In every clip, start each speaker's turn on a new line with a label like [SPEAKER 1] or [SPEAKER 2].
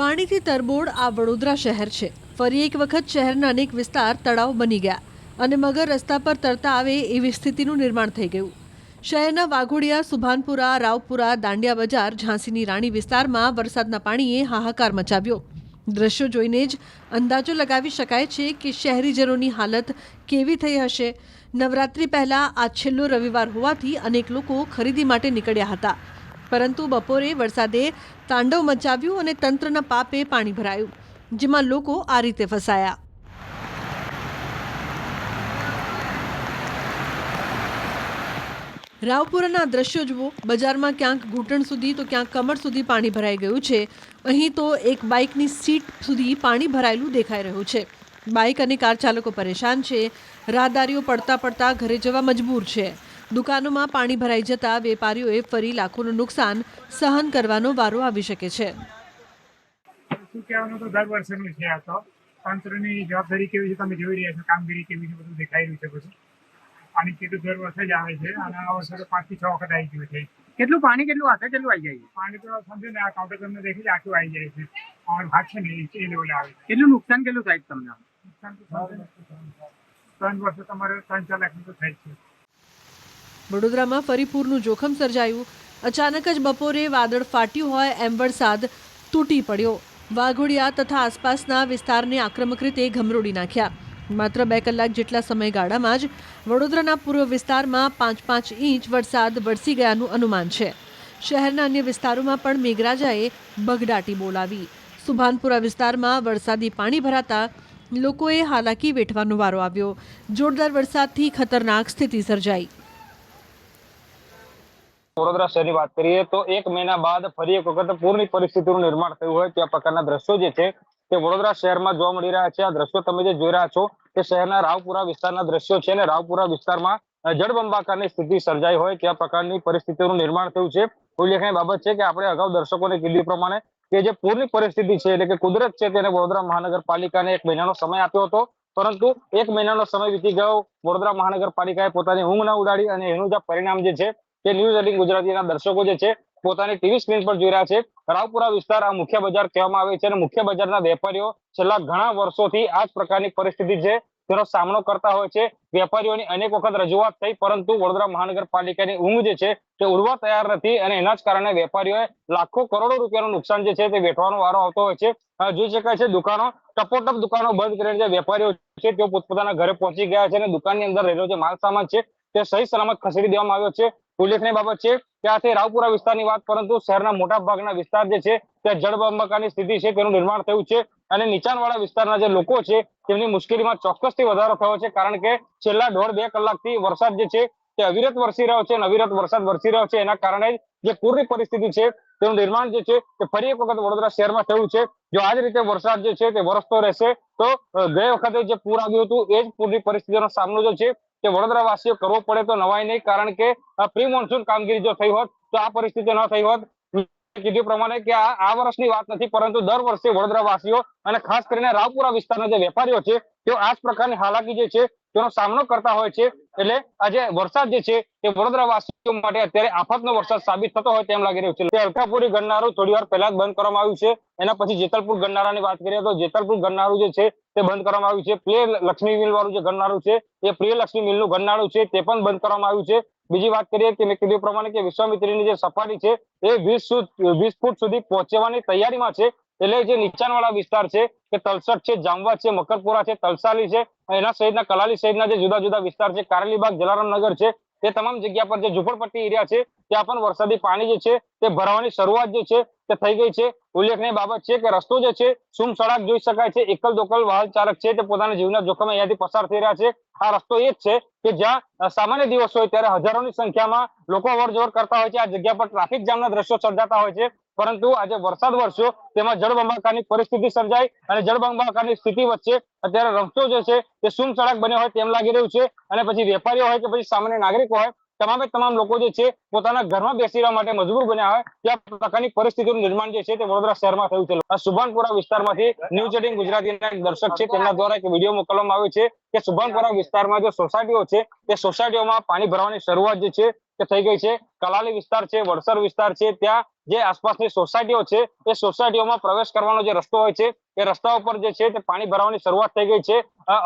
[SPEAKER 1] પાણીથી તરબોળ આ વડોદરા શહેર છે। ફરી એક વખત શહેરના અનેક વિસ્તાર તળાવ બની ગયા અને મગર રસ્તા પર તરતા આવે એવી સ્થિતિનું નિર્માણ થઈ ગયું। શહેરના વાઘોડિયા, સુભાનપુરા, રાવપુરા, દાંડિયા બજાર, ઝાંસીની રાણી વિસ્તારમાં વરસાદના પાણીએ હાહાકાર મચાવ્યો। દ્રશ્યો જોઈને જ અંદાજો લગાવી શકાય છે કે શહેરીજનોની હાલત કેવી થઈ હશે। નવરાત્રી પહેલા આ છેલ્લો રવિવાર હોવાથી અનેક લોકો ખરીદી માટે નીકળ્યા હતા, પરંતુ બપોરે વરસાદે તાંડવ મચાવ્યું અને તંત્રના પાપે પાણી ભરાયું, જેમાં લોકો આ રીતે ફસાયા। રાવપુરાના દ્રશ્યો જુઓ। બજારમાં ક્યાંક ઘૂંટણ સુધી તો ક્યાંક કમર સુધી પાણી ભરાઈ ગયું છે। અહીં તો એક બાઇકની સીટ સુધી પાણી ભરાયેલું દેખાઈ રહ્યું છે। બાઇક અને કાર ચાલકો પરેશાન છે। રાહદારીઓ પડતા પડતા ઘરે જવા મજબૂર છે। દુકાનોમાં પાણી ભરાઈ જતા વેપારીઓએ ફરી લાખોનું નુકસાન સહન કરવાનો વારો આવી શકે છે।
[SPEAKER 2] શું કહેવાનું તો દર વર્ષનું છે। આ તો તંત્રની જવાબદારી કેવી છે તમે જોઈ રહ્યા છો, કામગીરી કેવી છે બધું દેખાઈ રહ્યું છે। બધું પાણી કેટલું દર વર્ષે જ આવે છે અને આ વર્ષે તો 5 થી 6 વખત આવી ગયું છે।
[SPEAKER 3] કેટલું પાણી કેટલું હાથે કેટલું આવી જાય?
[SPEAKER 2] પાણી તો સમજો ને આ કાઉન્ટર તમને દેખી જ આટલું આવી જાય છે और ભાગ છે ને એ લેવલે આવે છે।
[SPEAKER 3] કેટલું નુકસાન કેટલું થાય તમને?
[SPEAKER 2] નુકસાન તો 3 વર્ષે તમારે 3-4 લાખનું તો થાય છે।
[SPEAKER 1] વડોદરામાં ફરી પૂરનું જોખમ સર્જાયું। અચાનક જ બપોરે વાદળ ફાટ્યું હોય એમ વરસાદ તૂટી પડ્યો। વાઘોડિયા તથા આસપાસના વિસ્તારને આક્રમક રીતે ઘમરોડી નાખ્યા। માત્ર 2 કલાક જેટલા સમયગાળામાં જ વડોદરાના પૂર્વ વિસ્તારમાં 5-5 ઇંચ વરસાદ વરસી ગયાનું અનુમાન છે। શહેરના અન્ય વિસ્તારોમાં પણ મેઘરાજાએ બગડાટી બોલાવી। સુભાનપુરા વિસ્તારમાં વરસાદી પાણી ભરાતા લોકોએ હાલાકી વેઠવાનો વારો આવ્યો। જોરદાર વરસાદથી ખતરનાક સ્થિતિ સર્જાઈ।
[SPEAKER 4] વડોદરા શહેરની વાત કરીએ તો 1 મહિના બાદ ફરી એક વખત પૂરની પરિસ્થિતિનું નિર્માણ થયું હોય તે પ્રકારના દ્રશ્યો જે છે તે વડોદરા શહેરમાં જોવા મળી રહ્યા છે। આ દ્રશ્યો તમે જે જોઈ રહ્યા છો તે શહેરના રાવપુરા વિસ્તારના દ્રશ્યો છે અને રાવપુરા વિસ્તારમાં જળબંબાકારની સ્થિતિ સર્જાઈ હોય તે પ્રકારની પરિસ્થિતિનું નિર્માણ થયું છે। ઉલ્લેખનીય બાબત છે કે આપણે અગાઉ દર્શકોને કીધું પ્રમાણે કે જે પૂરની પરિસ્થિતિ છે એટલે કે કુદરત છે તેને વડોદરા મહાનગરપાલિકાને 1 મહિનાનો સમય આપ્યો હતો, પરંતુ 1 મહિનાનો સમય વીતી ગયો। વડોદરા મહાનગરપાલિકાએ પોતાની ઊંઘ ન ઉડાડી અને એનું જે પરિણામ જે છે તે ન્યૂઝ 18 ગુજરાતીના દર્શકો જે છે પોતાની ટીવી સ્ક્રીન પર જોઈ રહ્યા છે। રાવપુરા વિસ્તાર આ મુખ્ય બજાર કહેવામાં આવે છે અને મુખ્ય બજારના વેપારીઓ છેલ્લા ઘણા વર્ષોથી આ જ પ્રકારની પરિસ્થિતિ છે તેનો સામનો કરતા હોય છે। વેપારીઓની અનેક વખત રજૂઆત થઈ, પરંતુ વડોદરા મહાનગરપાલિકાની ઊંઘ જે છે તે ઉડવા તૈયાર નથી અને એના જ કારણે વેપારીઓએ લાખો કરોડો રૂપિયાનું નુકસાન જે છે તે વેઠવાનો વારો આવતો હોય છે। જોઈ શકાય છે દુકાનો ટપોટપ દુકાનો બંધ કરીને જે વેપારીઓ છે તેઓ પોતપોતાના ઘરે પહોંચી ગયા છે અને દુકાનની અંદર રહેલો જે માલ સામાન છે તે સહી સલામત ખસેડી દેવામાં આવ્યો છે। ઉલ્લેખનીય બાબત છે કે આ તે રાવપુરા વિસ્તારની વાત, પરંતુ શહેરના મોટા ભાગના વિસ્તાર જે છે તે જળબંબાકારની સ્થિતિ છે તેનું નિર્માણ થયું છે અને નીચાણવાળા વિસ્તારના જે લોકો છે તેમની મુશ્કેલીમાં ચોક્કસથી વધારો થયો છે, કારણ કે છેલ્લા 1.5-2 કલાકથી વરસાદ જે છે તે અવિરત વરસી રહ્યો છે અને અવિરત વરસાદ વરસી રહ્યો છે એના કારણે જે પૂરની પરિસ્થિતિ છે તેનું નિર્માણ જે છે તે ફરી એક વખત વડોદરા શહેરમાં થયું છે। જો આ જ રીતે વરસાદ જે છે તે વરસતો રહેશે તો ગયે વખતે જે પૂર આવ્યું હતું એ જ પૂરની પરિસ્થિતિનો સામનો જે છે કે વડોદરા વાસીઓ કરવો પડે તો નવાઈ નહીં, કારણ કે પ્રી મોન્સૂન કામગીરી જો થઈ હોત તો આ પરિસ્થિતિ ન થઈ હોત। કીધું પ્રમાણે કે આ વર્ષની વાત નથી, પરંતુ દર વર્ષે વડોદરા વાસીઓ અને ખાસ કરીને રાવપુરા વિસ્તારના જે વેપારીઓ છે તેઓ આ જ પ્રકારની હાલાકી જે છે તેનો સામનો કરતા હોય છે। એટલે આજે વરસાદ જે છે તે વડોદરા વાસીઓ માટે અત્યારે આફતનો વરસાદ સાબિત થતો હોય તેમ લાગી રહ્યું છે। અલકાપુરી ગરનાળું થોડી વાર પહેલા જ બંધ કરવામાં આવ્યું છે। એના પછી જેતલપુર ગરનાળાની વાત કરીએ તો જેતલપુર ગરનાળું જે છે તે બંધ કરવામાં આવ્યું છે। પ્રિય લક્ષ્મી મિલ વાળું જે ગરનાળું છે એ પ્રિય લક્ષ્મી મિલનું ગરનાળું છે તે પણ બંધ કરવામાં આવ્યું છે। બીજી વાત કરીએ કે મેં કીધું પ્રમાણે કે વિશ્વામિત્રીની જે સપાટી છે એ 20 ફૂટ સુધી પહોંચવાની તૈયારીમાં છે। એટલે જે નીચાણવાળા વિસ્તાર છે કે તલસટ છે, જામવા છે, મકરપુરા છે, તલસાલી છે, એના સહિતના કલાલી સહિતના જે જુદા જુદા વિસ્તાર છે, કારેલીબાગ, જલારામનગર છે, તે તમામ જગ્યા પર જે ઝુંપડપટ્ટી એરિયા છે ત્યાં પણ વરસાદી પાણી જે છે તે ભરાવાની શરૂઆત જે છે તે થઈ ગઈ છે। ઉલ્લેખનીય બાબત છે કે રસ્તો જે છે સુમસડાક જોઈ શકાય છે। એકલ દોકલ વાહન ચાલક છે તે પોતાના જીવના જોખમે અહીંયાથી પસાર થઈ રહ્યા છે। આ રસ્તો એ જ છે કે જ્યાં સામાન્ય દિવસ હોય ત્યારે હજારોની સંખ્યામાં લોકો અવરજવર કરતા હોય છે। આ જગ્યા પર ટ્રાફિક જામના દ્રશ્યો સર્જાતા હોય છે, પરંતુ આજે વરસાદ વરસ્યો તેમાં જળબંબાકારની પરિસ્થિતિ સર્જાઈ અને જળબંબાકારની સ્થિતિ વચ્ચે અત્યારે રસ્તો જે છે તે સુમસડાક બન્યો હોય તેમ લાગી રહ્યું છે અને પછી વેપારીઓ હોય કે પછી સામાન્ય નાગરિકો હોય તમામે તમામ લોકો જે છે પોતાના ઘરમાં બેસી રહેવા માટે મજબૂર બન્યા હોય ત્યાં પ્રકારની પરિસ્થિતિનું નિર્માણ જે છે તે વડોદરા શહેરમાં થયું છે। આ સુભાનપુરા વિસ્તારમાંથી ન્યૂઝ 18 ગુજરાતીના એક દર્શક છે તેમના દ્વારા એક વિડીયો મોકલવામાં આવ્યો છે કે સુભાનપુરા વિસ્તારમાં જે સોસાયટીઓ છે તે સોસાયટીઓમાં પાણી ભરવાની શરૂઆત જે છે કે થઈ ગઈ છે. કલાલી વિસ્તાર છે, વડસર વિસ્તાર છે, ત્યાં જે આસપાસની સોસાયટીઓ છે એ સોસાયટીઓમાં પ્રવેશ કરવાનો જે રસ્તો હોય છે એ રસ્તા ઉપર જે છે તે પાણી ભરાવાની શરૂઆત થઈ ગઈ છે.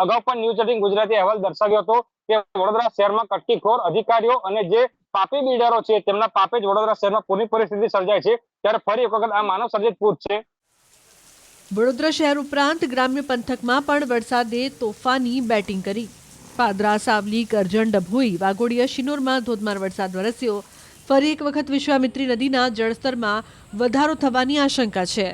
[SPEAKER 4] અગાઉ પણ ન્યૂઝ 18 ગુજરાતી અહેવાલ દર્શાવ્યો હતો કે વડોદરા શહેરમાં કટકીખોર અધિકારીઓ અને જે પાપી બિલ્ડરો છે તેમના પાપે જ વડોદરા શહેરમાં પૂરની પરિસ્થિતિ સર્જાય છે. ત્યારે ફરી એક વખત આ માનવ સર્જિત પૂર છે.
[SPEAKER 1] વડોદરા શહેર ઉપરાંત ગ્રામ્ય પંથકમાં પણ વરસાદે તોફાની બેટિંગ કરી. પાદરા, સાવલી, કરજણ, ડભોઈ, વાઘોડિયા, શિનોરમાં ધોધમાર વરસાદ વરસ્યો. ફરી એક વખત વિશ્વામિત્રી નદીના જળસ્તરમાં વધારો થવાની આશંકા છે.